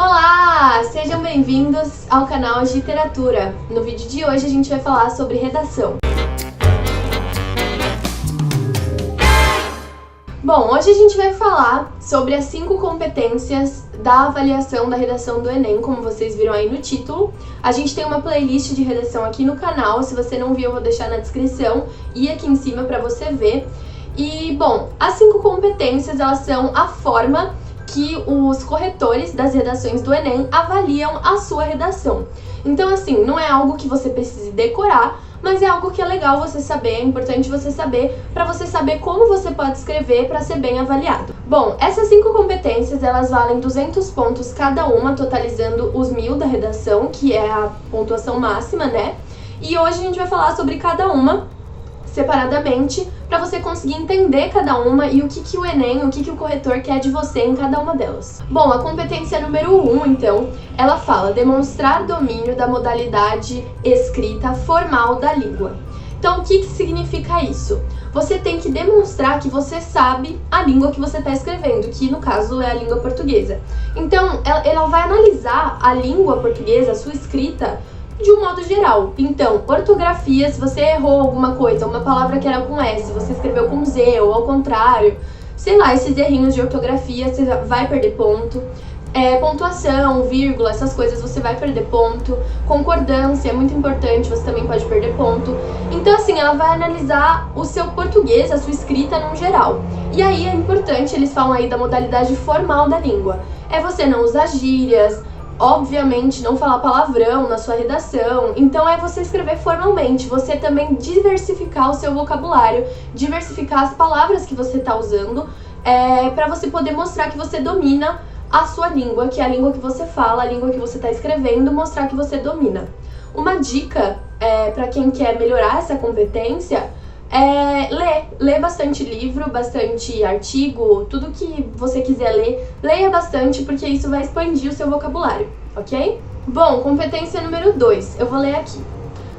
Olá! Sejam bem-vindos ao canal de literatura. No vídeo de hoje a gente vai falar sobre redação. Bom, hoje a gente vai falar sobre as 5 competências da avaliação da redação do Enem, como vocês viram aí no título. A gente tem uma playlist de redação aqui no canal, se você não viu eu vou deixar na descrição e aqui em cima para você ver. E, bom, as 5 competências, elas são a forma que os corretores das redações do Enem avaliam a sua redação. Então, assim, não é algo que você precise decorar, mas é algo que é legal você saber, é importante você saber, para você saber como você pode escrever para ser bem avaliado. Bom, essas 5 competências, elas valem 200 pontos cada uma, totalizando os 1000 da redação, que é a pontuação máxima, né? E hoje a gente vai falar sobre cada uma separadamente, para você conseguir entender cada uma e o que o Enem, o que o corretor quer de você em cada uma delas. Bom, a competência número 1, então, ela fala demonstrar domínio da modalidade escrita formal da língua. Então, o que significa isso? Você tem que demonstrar que você sabe a língua que você está escrevendo, que no caso é a língua portuguesa. Então, ela vai analisar a língua portuguesa, a sua escrita, de um modo geral. Então, ortografia, se você errou alguma coisa, uma palavra que era com S, você escreveu com Z ou ao contrário, sei lá, esses errinhos de ortografia, você vai perder ponto. Pontuação, vírgula, essas coisas você vai perder ponto. Concordância é muito importante, você também pode perder ponto. Então, assim, ela vai analisar o seu português, a sua escrita no geral. E aí é importante, eles falam aí da modalidade formal da língua. É você não usar gírias, obviamente não falar palavrão na sua redação, então é você escrever formalmente, você também diversificar o seu vocabulário, diversificar as palavras que você está usando, para você poder mostrar que você domina a sua língua, que é a língua que você fala, a língua que você está escrevendo, mostrar que você domina. Uma dica para quem quer melhorar essa competência é ler bastante livro, bastante artigo, tudo que você quiser ler, leia bastante, porque isso vai expandir o seu vocabulário, ok? Bom, competência número 2, eu vou ler aqui.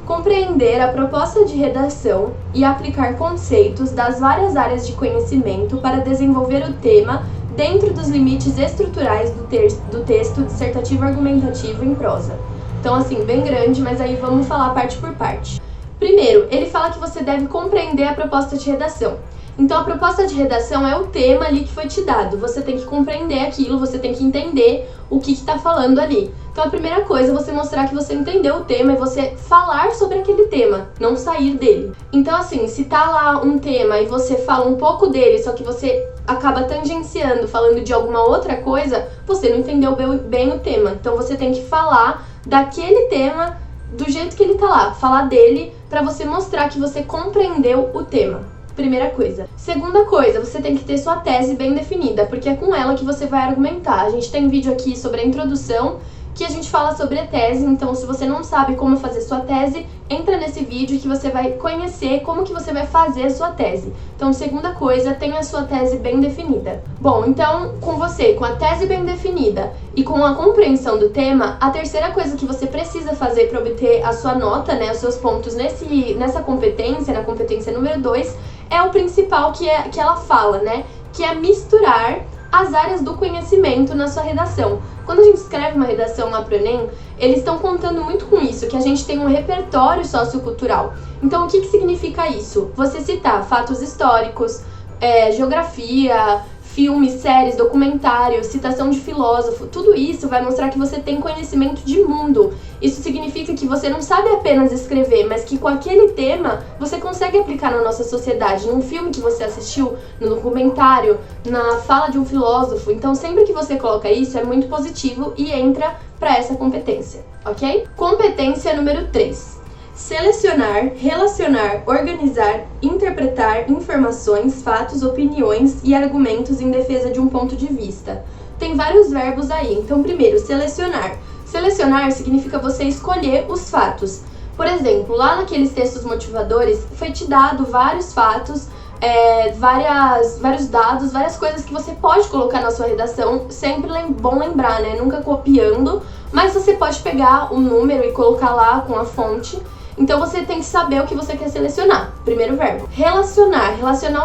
Compreender a proposta de redação e aplicar conceitos das várias áreas de conhecimento para desenvolver o tema dentro dos limites estruturais do texto dissertativo argumentativo em prosa. Então, assim, bem grande, mas aí vamos falar parte por parte. Primeiro, ele fala que você deve compreender a proposta de redação. Então, a proposta de redação é o tema ali que foi te dado. Você tem que compreender aquilo, você tem que entender o que está falando ali. Então, a primeira coisa é você mostrar que você entendeu o tema e você falar sobre aquele tema, não sair dele. Então, assim, se tá lá um tema e você fala um pouco dele, só que você acaba tangenciando, falando de alguma outra coisa, você não entendeu bem o tema. Então, você tem que falar daquele tema do jeito que ele tá lá, falar dele para você mostrar que você compreendeu o tema. Primeira coisa. Segunda coisa, você tem que ter sua tese bem definida, porque é com ela que você vai argumentar. A gente tem um vídeo aqui sobre a introdução, que a gente fala sobre a tese, então se você não sabe como fazer sua tese, entra nesse vídeo que você vai conhecer como que você vai fazer a sua tese. Então, segunda coisa, tenha a sua tese bem definida. Bom, então, com a tese bem definida e com a compreensão do tema, a terceira coisa que você precisa fazer para obter a sua nota, né, os seus pontos nessa competência, na competência número 2, é o principal que ela fala, né, que é misturar as áreas do conhecimento na sua redação. Quando a gente escreve uma redação lá pro Enem, eles estão contando muito com isso, que a gente tem um repertório sociocultural. Então, o que significa isso? Você citar fatos históricos, geografia, filmes, séries, documentários, citação de filósofo, tudo isso vai mostrar que você tem conhecimento de mundo. Isso significa que você não sabe apenas escrever, mas que com aquele tema você consegue aplicar na nossa sociedade, num filme que você assistiu, no documentário, na fala de um filósofo. Então, sempre que você coloca isso, é muito positivo e entra para essa competência, ok? Competência número 3. Selecionar, relacionar, organizar, interpretar informações, fatos, opiniões e argumentos em defesa de um ponto de vista. Tem vários verbos aí. Então, primeiro, selecionar. Selecionar significa você escolher os fatos. Por exemplo, lá naqueles textos motivadores, foi te dado vários fatos, vários dados, várias coisas que você pode colocar na sua redação. Sempre bom lembrar, né? Nunca copiando, mas você pode pegar o número e colocar lá com a fonte. Então você tem que saber o que você quer selecionar. Primeiro verbo. Relacionar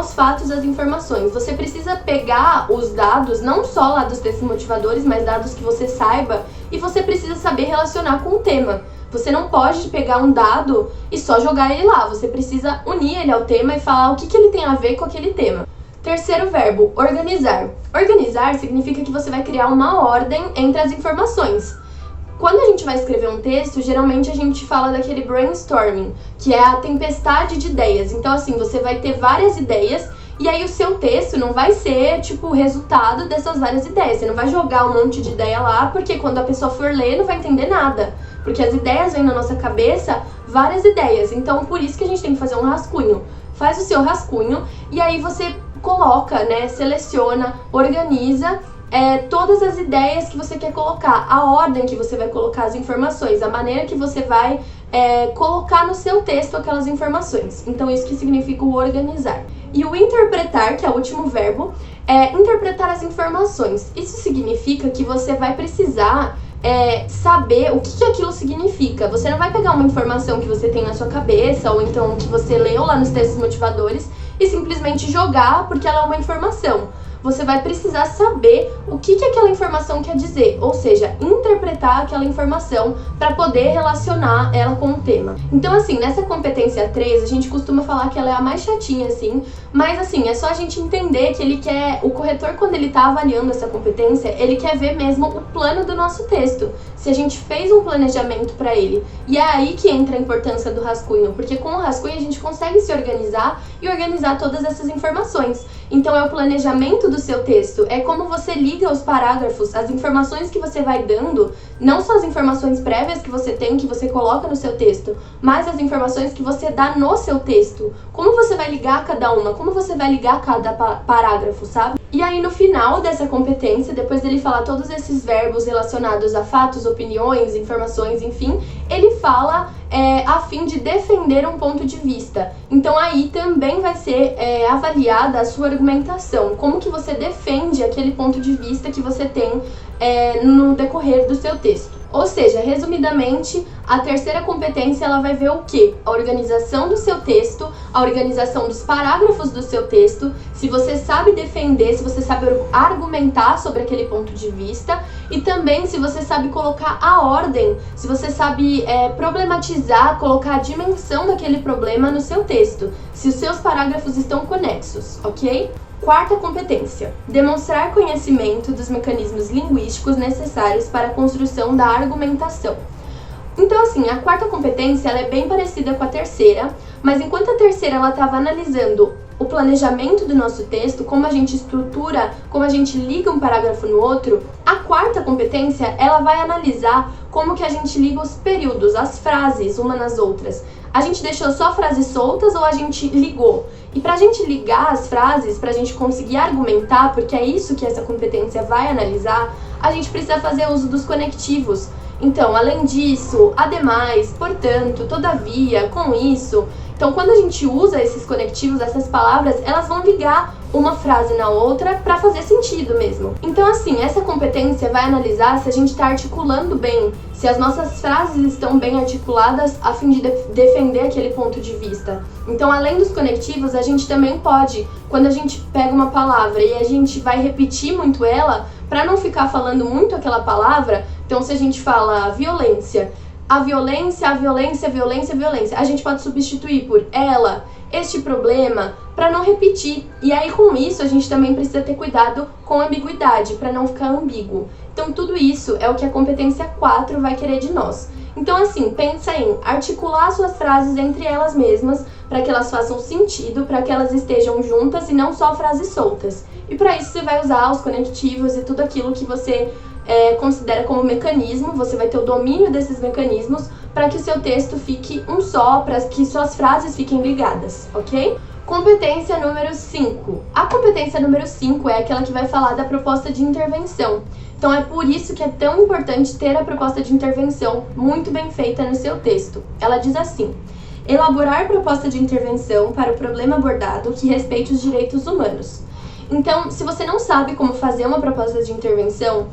os fatos às informações. Você precisa pegar os dados, não só lá dos textos motivadores, mas dados que você saiba, e você precisa saber relacionar com o tema. Você não pode pegar um dado e só jogar ele lá. Você precisa unir ele ao tema e falar o que ele tem a ver com aquele tema. Terceiro verbo, organizar. Organizar significa que você vai criar uma ordem entre as informações. Quando a gente vai escrever um texto, geralmente a gente fala daquele brainstorming, que é a tempestade de ideias. Então, assim, você vai ter várias ideias e aí o seu texto não vai ser, tipo, o resultado dessas várias ideias. Você não vai jogar um monte de ideia lá, porque quando a pessoa for ler, não vai entender nada. Porque as ideias vêm na nossa cabeça, várias ideias. Então, por isso que a gente tem que fazer um rascunho. Faz o seu rascunho e aí você coloca, né, seleciona, organiza todas as ideias que você quer colocar, a ordem que você vai colocar as informações, a maneira que você vai colocar no seu texto aquelas informações. Então, isso que significa o organizar. E o interpretar, que é o último verbo, é interpretar as informações. Isso significa que você vai precisar saber o que aquilo significa. Você não vai pegar uma informação que você tem na sua cabeça, ou então que você leu lá nos textos motivadores, e simplesmente jogar porque ela é uma informação. Você vai precisar saber o que aquela informação quer dizer, ou seja, interpretar aquela informação para poder relacionar ela com o tema. Então, assim, nessa competência 3, a gente costuma falar que ela é a mais chatinha, assim, mas, assim, é só a gente entender que ele quer, o corretor, quando ele tá avaliando essa competência, ele quer ver mesmo o plano do nosso texto, se a gente fez um planejamento para ele. E é aí que entra a importância do rascunho, porque com o rascunho a gente consegue se organizar e organizar todas essas informações. Então, é o planejamento do seu texto, é como você liga os parágrafos, as informações que você vai dando, não só as informações prévias que você tem, que você coloca no seu texto, mas as informações que você dá no seu texto. Como você vai ligar cada uma, como você vai ligar cada parágrafo, sabe? E aí, no final dessa competência, depois dele falar todos esses verbos relacionados a fatos, opiniões, informações, enfim, ele fala a fim de defender um ponto de vista. Então, aí também vai ser avaliada a sua argumentação, como que você defende aquele ponto de vista que você tem no decorrer do seu texto. Ou seja, resumidamente, a terceira competência ela vai ver o quê? A organização do seu texto, a organização dos parágrafos do seu texto, se você sabe defender, se você sabe argumentar sobre aquele ponto de vista, e também se você sabe colocar a ordem, se você sabe problematizar, colocar a dimensão daquele problema no seu texto, se os seus parágrafos estão conexos, ok? Quarta competência, demonstrar conhecimento dos mecanismos linguísticos necessários para a construção da argumentação. Então, assim, a quarta competência ela é bem parecida com a terceira, mas enquanto a terceira ela estava analisando o planejamento do nosso texto, como a gente estrutura, como a gente liga um parágrafo no outro, a quarta competência ela vai analisar como que a gente liga os períodos, as frases, uma nas outras. A gente deixou só frases soltas ou a gente ligou? E pra gente ligar as frases, pra gente conseguir argumentar, porque é isso que essa competência vai analisar, a gente precisa fazer uso dos conectivos. Então, além disso, ademais, portanto, todavia, com isso. Então, quando a gente usa esses conectivos, essas palavras, elas vão ligar uma frase na outra para fazer sentido mesmo. Então, assim, essa competência vai analisar se a gente está articulando bem, se as nossas frases estão bem articuladas a fim de defender aquele ponto de vista. Então, além dos conectivos, a gente também pode, quando a gente pega uma palavra e a gente vai repetir muito ela, para não ficar falando muito aquela palavra, então se a gente fala violência, a violência, a violência, a violência, a violência, a gente pode substituir por ela, este problema, para não repetir. E aí com isso a gente também precisa ter cuidado com a ambiguidade, para não ficar ambíguo. Então tudo isso é o que a competência 4 vai querer de nós. Então assim, pensa em articular suas frases entre elas mesmas, para que elas façam sentido, para que elas estejam juntas e não só frases soltas. E para isso você vai usar os conectivos e tudo aquilo que você considera como mecanismo, você vai ter o domínio desses mecanismos para que o seu texto fique um só, para que suas frases fiquem ligadas, ok? Competência número 5. A competência número 5 é aquela que vai falar da proposta de intervenção. Então é por isso que é tão importante ter a proposta de intervenção muito bem feita no seu texto. Ela diz assim: elaborar proposta de intervenção para o problema abordado que respeite os direitos humanos. Então, se você não sabe como fazer uma proposta de intervenção,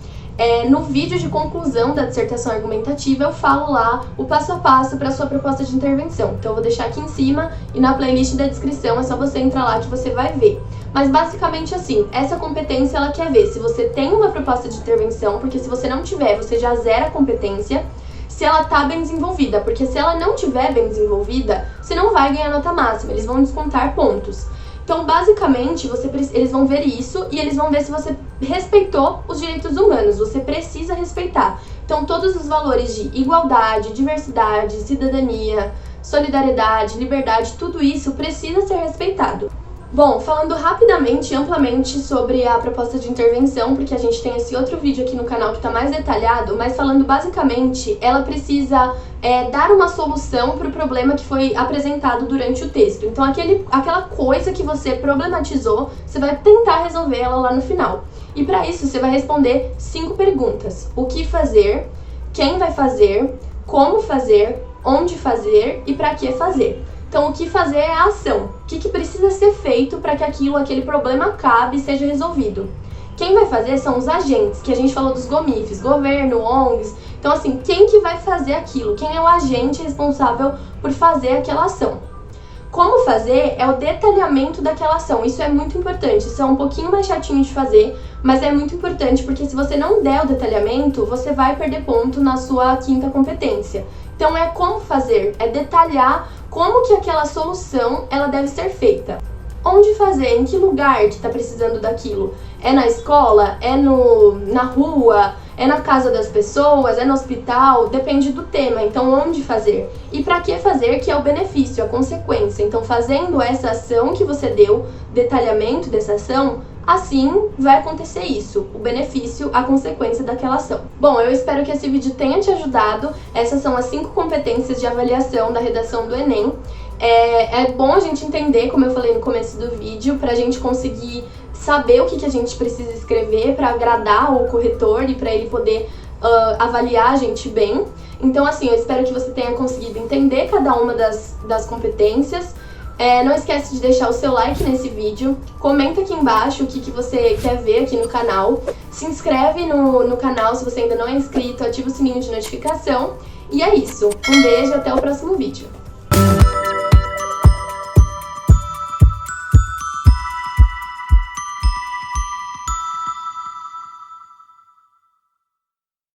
No vídeo de conclusão da dissertação argumentativa, eu falo lá o passo a passo para sua proposta de intervenção. Então eu vou deixar aqui em cima e na playlist da descrição é só você entrar lá que você vai ver. Mas basicamente assim, essa competência ela quer ver se você tem uma proposta de intervenção, porque se você não tiver, você já zera a competência, se ela tá bem desenvolvida, porque se ela não tiver bem desenvolvida, você não vai ganhar nota máxima, eles vão descontar pontos. Então, basicamente, eles vão ver isso e eles vão ver se você respeitou os direitos humanos, você precisa respeitar. Então, todos os valores de igualdade, diversidade, cidadania, solidariedade, liberdade, tudo isso precisa ser respeitado. Bom, falando rapidamente e amplamente sobre a proposta de intervenção, porque a gente tem esse outro vídeo aqui no canal que está mais detalhado, mas falando basicamente, ela precisa dar uma solução para o problema que foi apresentado durante o texto. Então, aquela coisa que você problematizou, você vai tentar resolver ela lá no final. E para isso, você vai responder 5 perguntas. O que fazer, quem vai fazer, como fazer, onde fazer e para que fazer. Então, o que fazer é a ação. O que precisa ser feito para que aquele problema acabe e seja resolvido. Quem vai fazer são os agentes, que a gente falou dos GOMIFs, governo, ONGs. Então, assim, quem que vai fazer aquilo? Quem é o agente responsável por fazer aquela ação? Como fazer é o detalhamento daquela ação. Isso é muito importante. Isso é um pouquinho mais chatinho de fazer, mas é muito importante porque se você não der o detalhamento, você vai perder ponto na sua 5ª competência. Então, é como fazer, é detalhar como que aquela solução ela deve ser feita. Onde fazer, em que lugar que está precisando daquilo? É na escola? É na rua? É na casa das pessoas? É no hospital? Depende do tema, então onde fazer? E para que fazer, que é o benefício, a consequência. Então fazendo essa ação que você deu, detalhamento dessa ação, assim vai acontecer isso, o benefício, a consequência daquela ação. Bom, eu espero que esse vídeo tenha te ajudado. Essas são as 5 competências de avaliação da redação do Enem. É bom a gente entender, como eu falei no começo do vídeo, para a gente conseguir saber o que a gente precisa escrever para agradar o corretor e para ele poder avaliar a gente bem. Então, assim, eu espero que você tenha conseguido entender cada uma das competências. Não esquece de deixar o seu like nesse vídeo, comenta aqui embaixo o que você quer ver aqui no canal, se inscreve no canal se você ainda não é inscrito, ativa o sininho de notificação, e é isso. Um beijo e até o próximo vídeo.